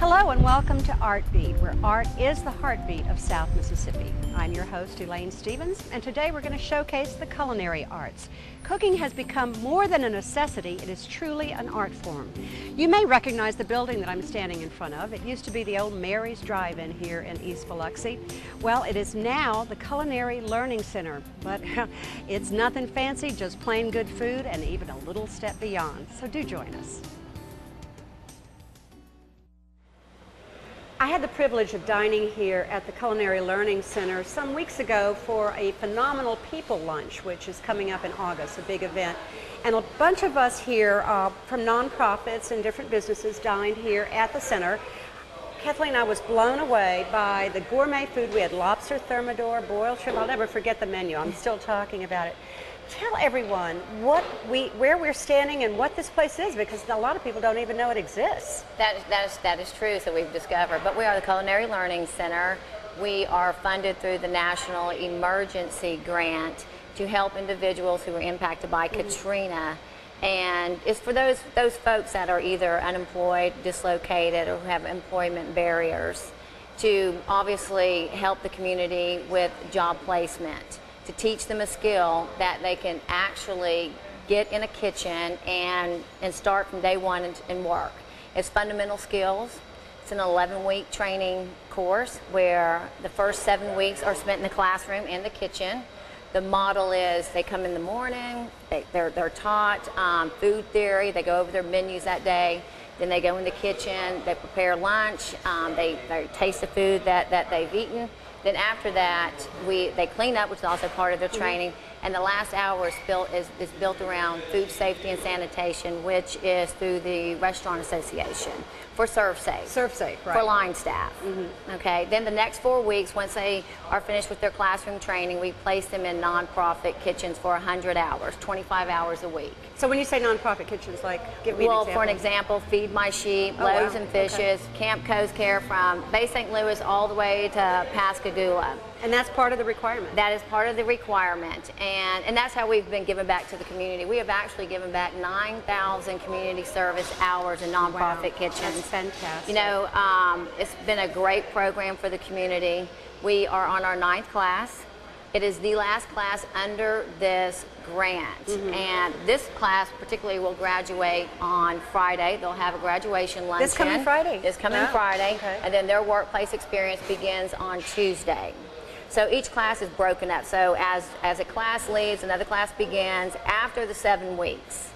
Hello and welcome to Art Beat, where art is the heartbeat of South Mississippi. I'm your host, Elaine Stevens, and today we're going to showcase the culinary arts. Cooking has become more than a necessity, it is truly an art form. You may recognize the building that I'm standing in front of. It used to be the old Mary's Drive-In here in East Biloxi. Well, it is now the Culinary Learning Center, but it's nothing fancy, just plain good food and even a little step beyond. So do join us. I had the privilege of dining here at the Culinary Learning Center some weeks ago for a phenomenal people lunch, which is coming up in August, a big event. And a bunch of us here from nonprofits and different businesses dined here at the center. Kathleen and I was blown away by the gourmet food. We had lobster thermidor, boiled shrimp. I'll never forget the menu. I'm still talking about it. Tell everyone where we're standing and what this place is, because a lot of people don't even know it exists. That is true, so we've discovered. But we are the Culinary Learning Center. We are funded through the National Emergency Grant to help individuals who were impacted by Katrina. And it's for those folks that are either unemployed, dislocated, or who have employment barriers, to obviously help the community with job placement, to teach them a skill that they can actually get in a kitchen and start from day one and work. It's fundamental skills. It's an 11-week training course where the first 7 weeks are spent in the classroom in the kitchen. The model is they come in the morning, they're taught food theory, they go over their menus that day, then they go in the kitchen, they prepare lunch, they taste the food that they've eaten. Then after that, they clean up, which is also part of their training, and the last hour is built around food safety and sanitation, which is through the Restaurant Association for ServSafe. ServSafe, right. For line staff. Okay. Then the next 4 weeks, once they are finished with their classroom training, we place them in nonprofit kitchens for 100 hours, 25 hours a week. So when you say nonprofit kitchens, like, give me an example. Well, for an example, Feed My Sheep, Loaves and Fishes, Camp Coast Care, from Bay St. Louis all the way to Pascagoula. And that's part of the requirement? That is part of the requirement, and that's how we've been giving back to the community. We have actually given back 9,000 community service hours in nonprofit kitchens. That's fantastic. You know, it's been a great program for the community. We are on our 9th class. It is the last class under this grant, and this class particularly will graduate on Friday. They'll have a graduation luncheon. This coming Friday? This coming Friday, okay. And then their workplace experience begins on Tuesday. So each class is broken up. So as a class leaves, another class begins after the 7 weeks.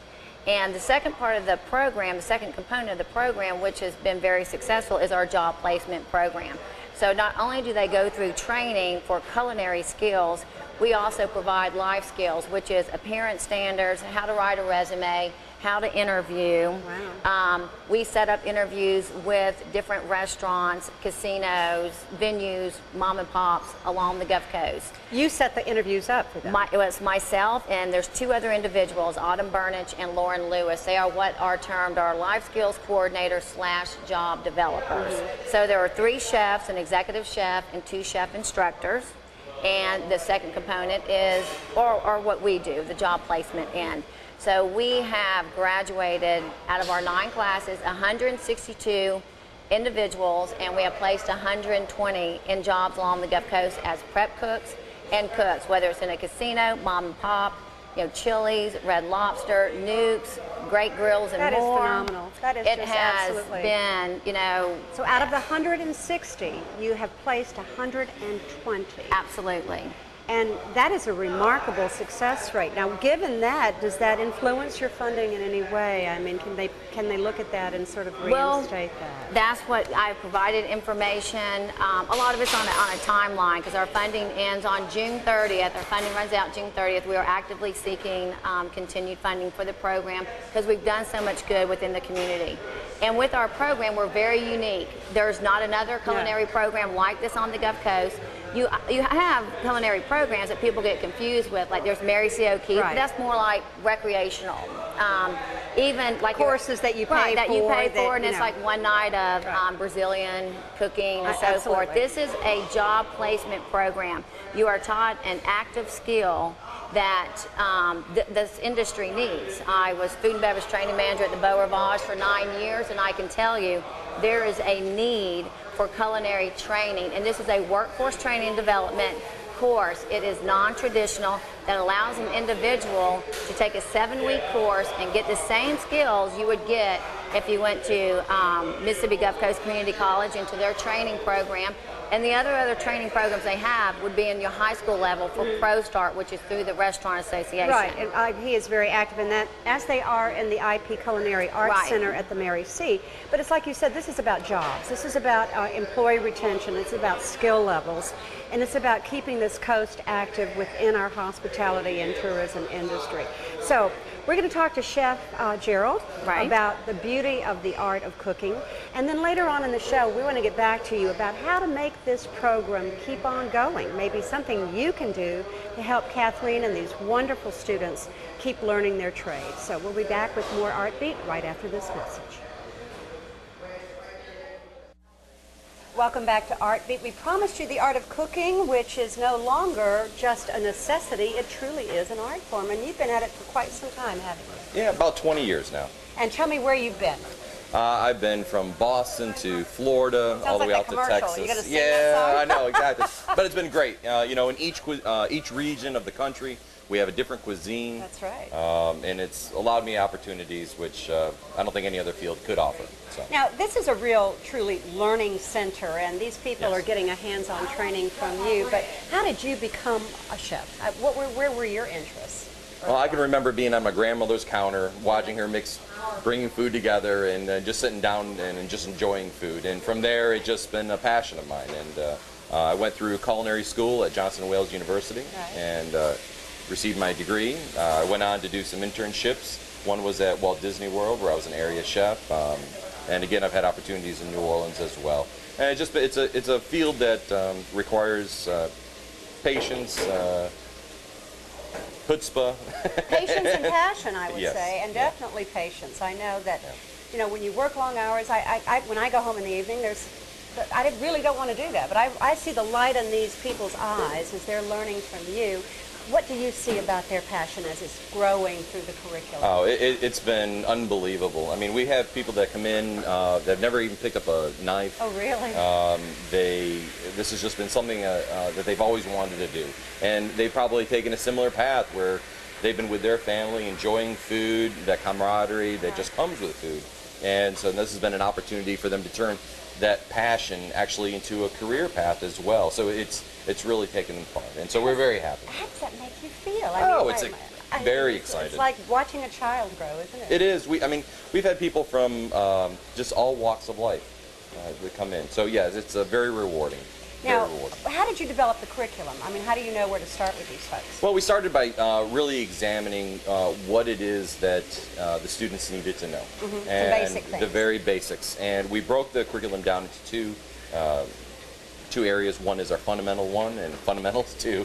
And the second part of the program, the second component of the program, which has been very successful, is our job placement program. So not only do they go through training for culinary skills, we also provide life skills, which is appearance standards, how to write a resume, how to interview. Wow. We set up interviews with different restaurants, casinos, venues, mom and pops along the Gulf Coast. You set the interviews up for them? It was myself, and there's 2 other individuals, Autumn Burnich and Lauren Lewis. They are what are termed our life skills coordinators / job developers. So there are 3 chefs, an executive chef, and 2 chef instructors. And the second component is, or what we do, the job placement end. So we have graduated out of our 9 classes, 162 individuals, and we have placed 120 in jobs along the Gulf Coast as prep cooks and cooks, whether it's in a casino, mom and pop, you know, Chili's, Red Lobster, Nukes, Great Grills, and more. That is phenomenal. That is it just has absolutely been, you know. So out of the 160, you have placed 120. Absolutely. And that is a remarkable success rate. Now, given that, does that influence your funding in any way? I mean, can they look at that and sort of reinstate that? That's what I've provided information. A lot of it's on a timeline, because our funding ends on June 30th. Our funding runs out June 30th. We are actively seeking continued funding for the program because we've done so much good within the community. And with our program, we're very unique. There's not another culinary program like this on the Gulf Coast. You have culinary programs that people get confused with, like there's Mary C. O'Keefe, but that's more like recreational. Even like courses that you pay for, and it's like one night of Brazilian cooking and so forth. This is a job placement program. You are taught an active skill that this industry needs. I was food and beverage training manager at the Beau Rivage for 9 years, and I can tell you there is a need for culinary training, and this is a workforce training and development course. It is non-traditional that allows an individual to take a 7-week course and get the same skills you would get if you went to Mississippi Gulf Coast Community College into their training program. And the other training programs they have would be in your high school level for ProStart, which is through the Restaurant Association. Right, and he is very active in that, as they are in the IP Culinary Arts Center at the Mary C. But it's like you said, this is about jobs. This is about employee retention. It's about skill levels. And it's about keeping this coast active within our hospitality and tourism industry. So we're going to talk to Chef Gerald about the beauty of the art of cooking. And then later on in the show, we want to get back to you about how to make this program keep on going. Maybe something you can do to help Kathleen and these wonderful students keep learning their trade. So we'll be back with more Art Beat right after this message. Welcome back to Art Beat. We promised you the art of cooking, which is no longer just a necessity. It truly is an art form, and you've been at it for quite some time, haven't you? Yeah, about 20 years now. And tell me where you've been. I've been from Boston to Florida, all the way out to Texas. You gotta sing that song? I know, exactly. But it's been great. You know, in each region of the country, we have a different cuisine. That's right. And it's allowed me opportunities which I don't think any other field could offer. So. Now, this is a real, truly learning center, and these people are getting a hands-on training from you. But how did you become a chef? Where were your interests? Well, I can remember being on my grandmother's counter, watching her bringing food together, and just sitting down and just enjoying food. And from there, it's just been a passion of mine. And I went through culinary school at Johnson & Wales University, and received my degree. I went on to do some internships. One was at Walt Disney World, where I was an area chef. And again, I've had opportunities in New Orleans as well. And it's a field that requires patience, chutzpah. Patience and passion, I would say, and definitely patience. I know that, you know, when you work long hours, when I go home in the evening, I really don't want to do that, but I see the light in these people's eyes as they're learning from you. What do you see about their passion as it's growing through the curriculum? Oh, it's been unbelievable. I mean, we have people that come in that have never even picked up a knife. Oh, really? This has just been something that they've always wanted to do. And they've probably taken a similar path where they've been with their family, enjoying food, that camaraderie that just comes with food. And so this has been an opportunity for them to turn that passion actually into a career path as well. So it's really taken them far, and so we're very happy. How does that make you feel? Very excited. It's like watching a child grow, isn't it? It is. We've had people from just all walks of life that come in. So yes, it's very rewarding. Now, how did you develop the curriculum? I mean, how do you know where to start with these folks? Well, we started by really examining what it is that the students needed to know. And the basic things. The very basics. And we broke the curriculum down into two areas. One is our fundamental one, and fundamentals two.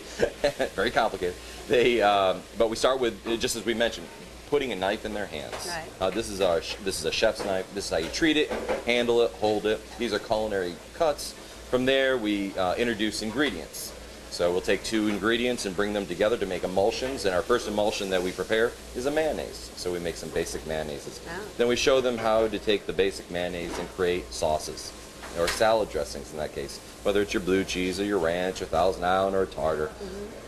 Very complicated. But we start with, just as we mentioned, putting a knife in their hands. Right. This is a chef's knife. This is how you treat it, handle it, hold it. These are culinary cuts. From there, we introduce ingredients. So we'll take 2 ingredients and bring them together to make emulsions. And our first emulsion that we prepare is a mayonnaise. So we make some basic mayonnaises. Oh. Then we show them how to take the basic mayonnaise and create sauces, or salad dressings in that case, whether it's your blue cheese or your ranch or Thousand Island or tartar.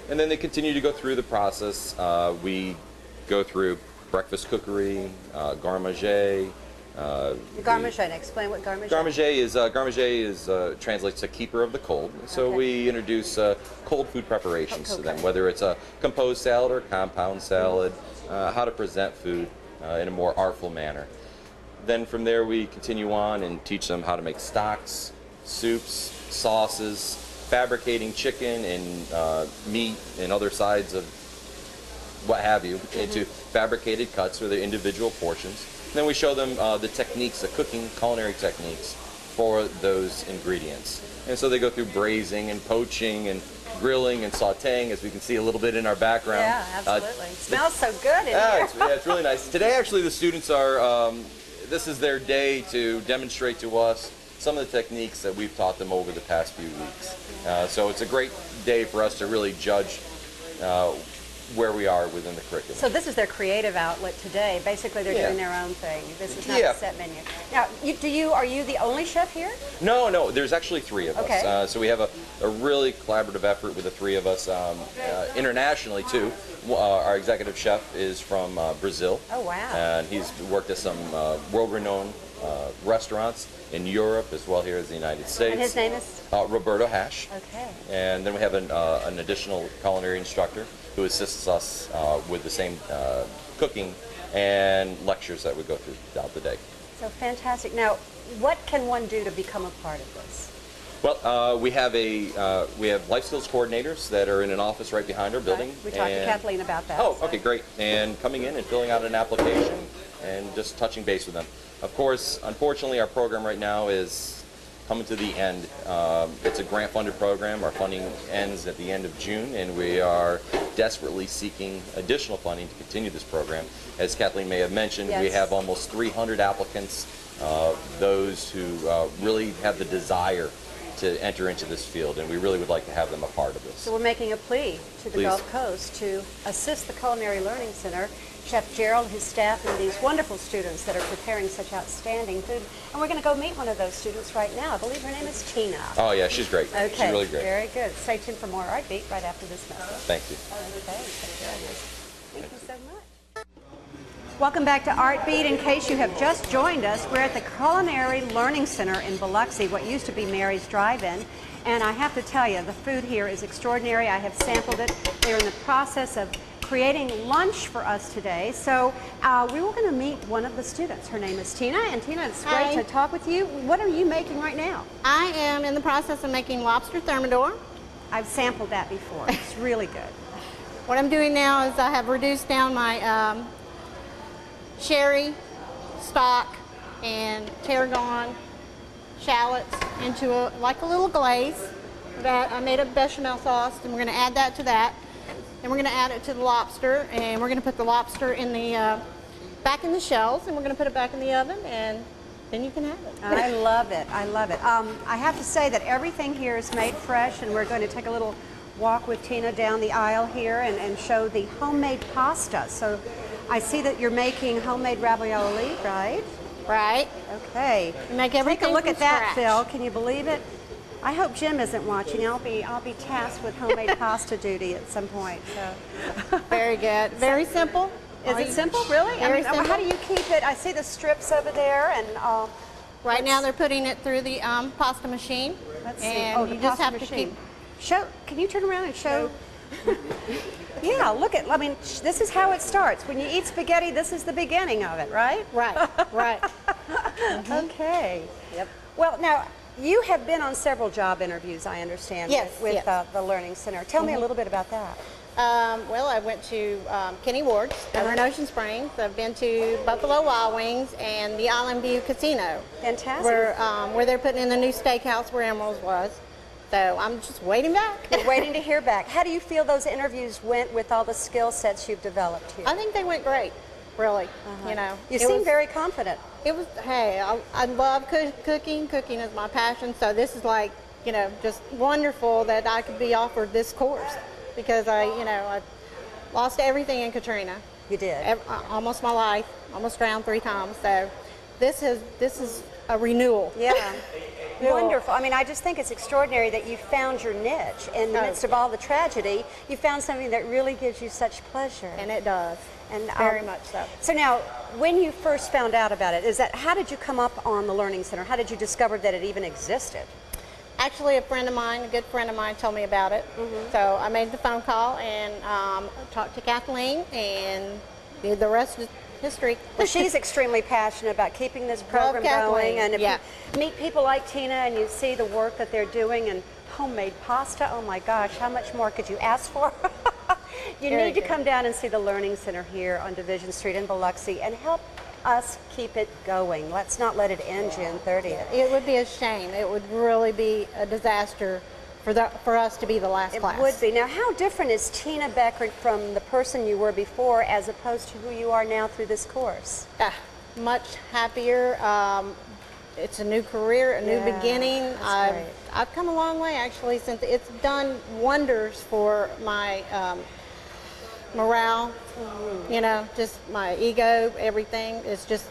And then they continue to go through the process. We go through breakfast cookery, garde manger. Explain what garde manger is. Garde manger translates to keeper of the cold. So we introduce cold food preparations to them, whether it's a composed salad or compound salad, how to present food in a more artful manner. Then from there we continue on and teach them how to make stocks, soups, sauces, fabricating chicken and meat and other sides of what have you into fabricated cuts or their individual portions. Then we show them the techniques, the cooking, culinary techniques for those ingredients. And so they go through braising and poaching and grilling and sauteing, as we can see a little bit in our background. Yeah, absolutely. It smells so good in here. It's really nice. Today, actually, the students are, this is their day to demonstrate to us some of the techniques that we've taught them over the past few weeks. So it's a great day for us to really judge where we are within the curriculum. So this is their creative outlet today. Basically, they're doing their own thing. This is not a set menu. Now, are you the only chef here? No, there's actually 3 of Okay. us. So we have a really collaborative effort with the 3 of us. Internationally, too, our executive chef is from Brazil. Oh, wow. And he's worked at some world-renowned restaurants in Europe as well here as the United States. And his name is? Roberto Hash. Okay. And then we have an additional culinary instructor who assists us with the same cooking and lectures that we go through throughout the day. So fantastic. Now, what can one do to become a part of this? Well, we have life skills coordinators that are in an office right behind our building. Right. We talked to Kathleen about that. Oh, okay, great. And coming in and filling out an application and just touching base with them. Of course, unfortunately, our program right now is coming to the end. It's a grant-funded program. Our funding ends at the end of June, and we are desperately seeking additional funding to continue this program. As Kathleen may have mentioned, we have almost 300 applicants, those who really have the desire to enter into this field, and we really would like to have them a part of this. So we're making a plea to the Gulf Coast to assist the Culinary Learning Center, Chef Gerald, his staff, and these wonderful students that are preparing such outstanding food. And we're going to go meet one of those students right now. I believe her name is Tina. Oh, yeah, she's great. Okay, she's really great. Very good. Stay tuned for more Art Beat right after this message. Thank you. Okay, thank you so much. Welcome back to Art Beat. In case you have just joined us, we're at the Culinary Learning Center in Biloxi, what used to be Mary's Drive-In. And I have to tell you, the food here is extraordinary. I have sampled it. They're in the process of creating lunch for us today. So we were going to meet one of the students. Her name is Tina. And Tina, it's great to talk with you. What are you making right now? I am in the process of making lobster thermidor. I've sampled that before. It's really good. What I'm doing now is I have reduced down my sherry, stock, and tarragon shallots into like a little glaze that I made a bechamel sauce, and we're going to add that to that. Then we're going to add it to the lobster, and we're going to put the lobster in the back in the shells, and we're going to put it back in the oven, and then you can have it. I love it. I love it. I have to say that everything here is made fresh, and we're going to take a little walk with Tina down the aisle here and show the homemade pasta. So I see that you're making homemade ravioli, right? Right. Okay. We make everything Take a look from at that, scratch. Phil. Can you believe it? I hope Jim isn't watching. I'll be tasked with homemade pasta duty at some point. So. Very good. Very simple. Is it simple, really? Very How do you keep it? I see the strips over there, and right now they're putting it through the pasta machine. let's see. And Oh, the you just pasta have machine. to keep. Show. Can you turn around and show? Yeah, look at. I mean, this is how it starts. When you eat spaghetti, this is the beginning of it, right? Right. Right. Okay. Yep. Well, now you have been on several job interviews, I understand, Yes, with yes. The Learning Center. Tell me a little bit about that. Well, I went to Kenny Ward's over in Ocean Springs. I've been to Buffalo Wild Wings and the Island View Casino. Fantastic. Where they're putting in the new steakhouse where Emerald's was. So I'm just waiting back. You're waiting to hear back. How do you feel those interviews went with all the skill sets you've developed here? I think they went great, really. You know, You it seem was- very confident. It was, hey, I love cooking. Cooking is my passion. So this is like, you know, just wonderful that I could be offered this course because I lost everything in Katrina. You did. Almost my life, almost drowned 3 times. So this is a renewal. Yeah. Cool. Wonderful. I mean, I just think it's extraordinary that you found your niche in the midst of all the tragedy. You found something that really gives you such pleasure. And it does. And Very much so. So now, when you first found out about it, how did you come up on the Learning Center? How did you discover that it even existed? Actually, a good friend of mine told me about it. So I made the phone call and talked to Kathleen, and the rest is history. Well, she's extremely passionate about keeping this program Kathleen, going. And if yeah. you meet people like Tina and you see the work that they're doing and homemade pasta, oh my gosh, how much more could you ask for? You Very need to good. come down and see the Learning Center here on Division Street in Biloxi and help us keep it going. Let's not let it end June 30th. It would be a shame. It would really be a disaster for us to be the last It class. would be. Now, how different is Tina Beckert from the person you were before as opposed to who you are now through this course? Much happier. It's a new career, a new beginning. That's great. I've come a long way actually since it's done wonders for my morale, you know, just my ego, everything is just,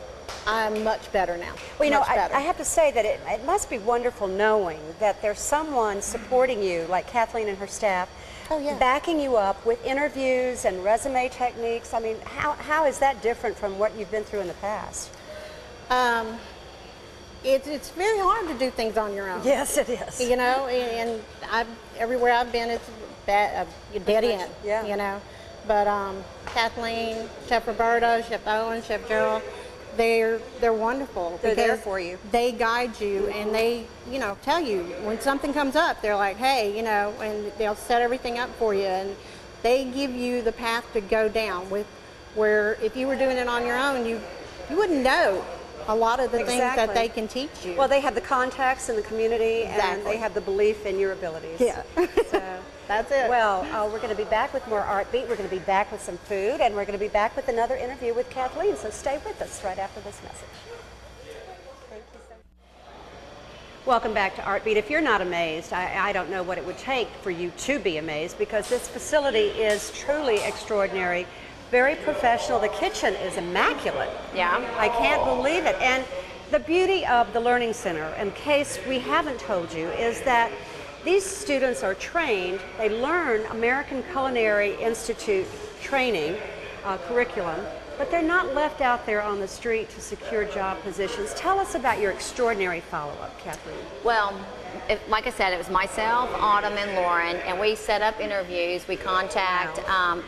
I'm much better now. Well, you know, Much better. I have to say that it must be wonderful knowing that there's someone supporting you, like Kathleen and her staff, Oh, yeah. backing you up with interviews and resume techniques. I mean, how is that different from what you've been through in the past? It's very hard to do things on your own. Yes, it is. You know, and everywhere I've been, it's a dead end. Yeah. You know, but Kathleen, Chef Roberta, Chef Owen, Chef Gerald, they're wonderful. They're there because for you. They guide you, and they, you know, tell you when something comes up. They're like, hey, you know, and they'll set everything up for you, and they give you the path to go down. With where if you were doing it on your own, you wouldn't know a lot of the things that Exactly. they can teach you. Well, they have the contacts in the community, and Exactly. they have the belief in your abilities. Yeah. So, That's it. well, we're going to be back with more Art Beat. We're going to be back with some food, and we're going to be back with another interview with Kathleen. So stay with us right after this message. Thank you so much. Welcome back to Art Beat. If you're not amazed, I don't know what it would take for you to be amazed, because this facility is truly extraordinary, very professional. The kitchen is immaculate. Yeah. I can't believe it. And the beauty of the Learning Center, in case we haven't told you, is that these students are trained, they learn American Culinary Institute training curriculum, but they're not left out there on the street to secure job positions. Tell us about your extraordinary follow-up, Kathleen. Well, like I said, it was myself, Autumn, and Lauren, and we set up interviews. We contact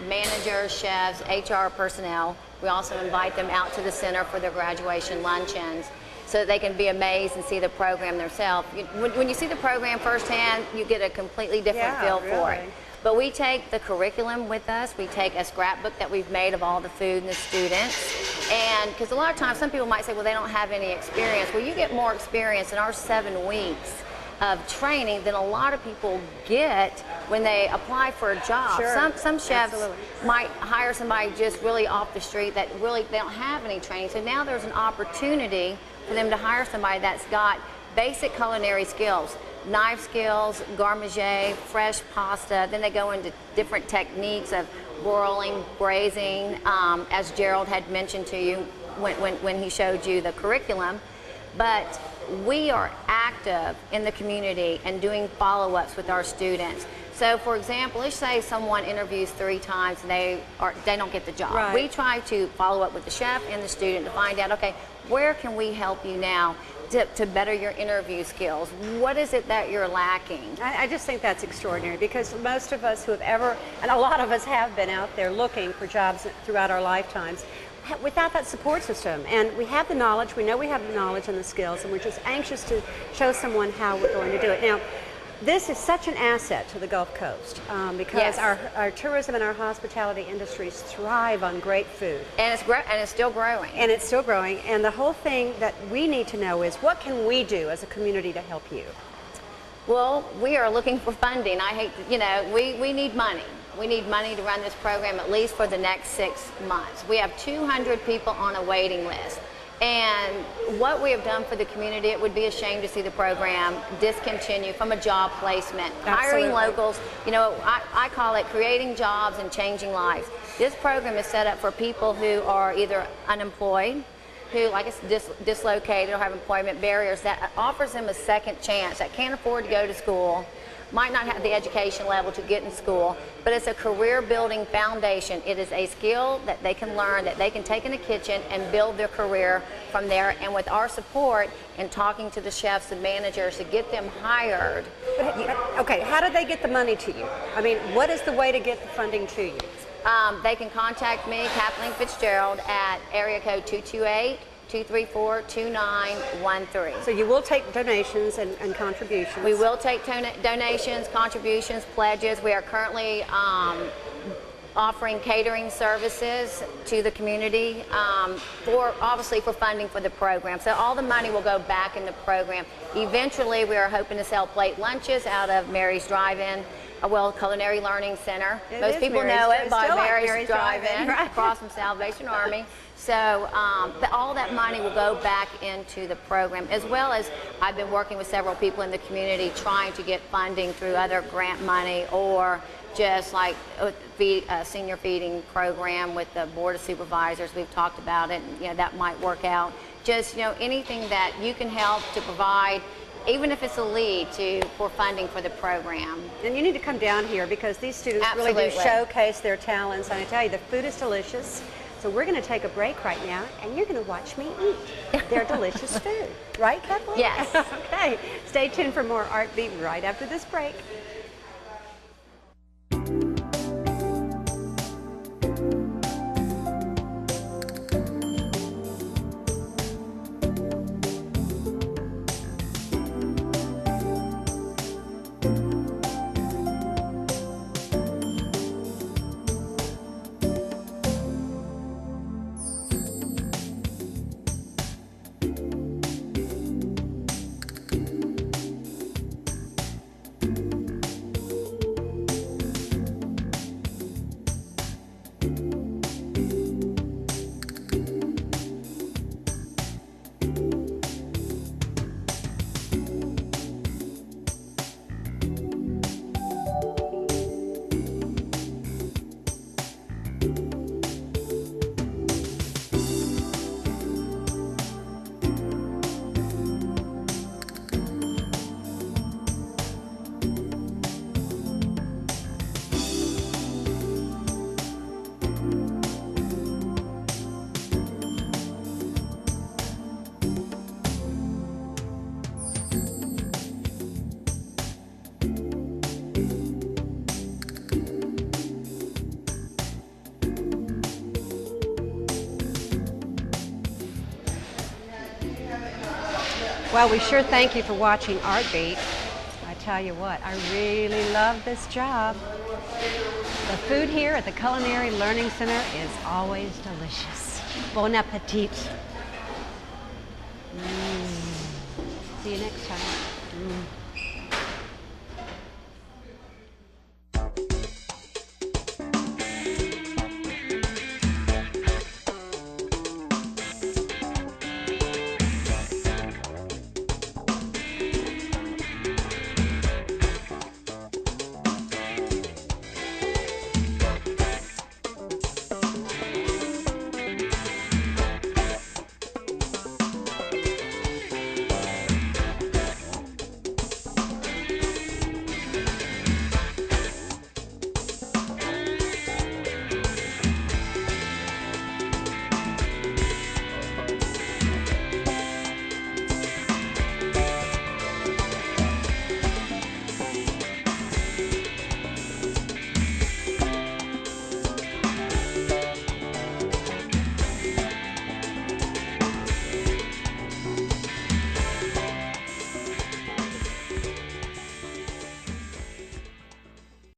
managers, chefs, HR personnel. We also invite them out to the center for their graduation luncheons, so that they can be amazed and see the program themselves. When you see the program firsthand, you get a completely different feel for it. really. But we take the curriculum with us. We take a scrapbook that we've made of all the food and the students. And because a lot of times some people might say, well, they don't have any experience. Well, you get more experience in our 7 weeks of training than a lot of people get when they apply for a job. Sure. Some chefs Absolutely. might hire somebody just really off the street that really they don't have any training. So now there's an opportunity for them to hire somebody that's got basic culinary skills, knife skills, garmager, fresh pasta. Then they go into different techniques of broiling, braising, as Gerald had mentioned to you when he showed you the curriculum. But we are active in the community and doing follow-ups with our students. So, for example, let's say someone interviews 3 times and they don't get the job. Right. We try to follow up with the chef and the student to find out, okay, where can we help you now to better your interview skills? What is it that you're lacking? I just think that's extraordinary, because most of us who have ever, and a lot of us have been out there looking for jobs throughout our lifetimes, without that support system. And we have the knowledge, we know we have the knowledge and the skills, and we're just anxious to show someone how we're going to do it. Now, this is such an asset to the Gulf Coast, because Yes. our tourism and our hospitality industries thrive on great food. And it's still growing. And it's still growing. And the whole thing that we need to know is, what can we do as a community to help you? Well, we are looking for funding. I hate to, we need money. We need money to run this program at least for the next 6 months. We have 200 people on a waiting list. And what we have done for the community, it would be a shame to see the program discontinue from a job placement. Absolutely. Hiring locals, I call it creating jobs and changing lives. This program is set up for people who are either unemployed, who like it's dislocated or have employment barriers, that offers them a second chance, that can't afford to go to school, might not have the education level to get in school, but it's a career building foundation. It is a skill that they can learn, that they can take in the kitchen and build their career from there. And with our support and talking to the chefs and managers to get them hired. Okay, how do they get the money to you? I mean, what is the way to get the funding to you? They can contact me, Kathleen Fitzgerald, at area code 228-234-2913. So you will take donations and contributions. We will take donations, contributions, pledges. We are currently offering catering services to the community obviously for funding for the program. So all the money will go back in the program. Eventually, we are hoping to sell plate lunches out of Mary's Drive-In, Well, Culinary Learning Center. It Most is people Mary's know Drive. it by Still like Mary's Mary's Drive-In Drive-In, right. across from Salvation Army. So all that money will go back into the program, as well as I've been working with several people in the community trying to get funding through other grant money, or just like a senior feeding program with the Board of Supervisors. We've talked about it, and that might work out. Just anything that you can help to provide, even if it's a lead for funding for the program. And you need to come down here because these students really do Absolutely. showcase their talents. And I tell you, the food is delicious. So we're going to take a break right now, and you're going to watch me eat their delicious food. Right, Kathleen? Yes. Okay. Stay tuned for more Art Beat right after this break. Well, we sure thank you for watching Art Beat. I tell you what, I really love this job. The food here at the Culinary Learning Center is always delicious. Bon appetit. See you next time.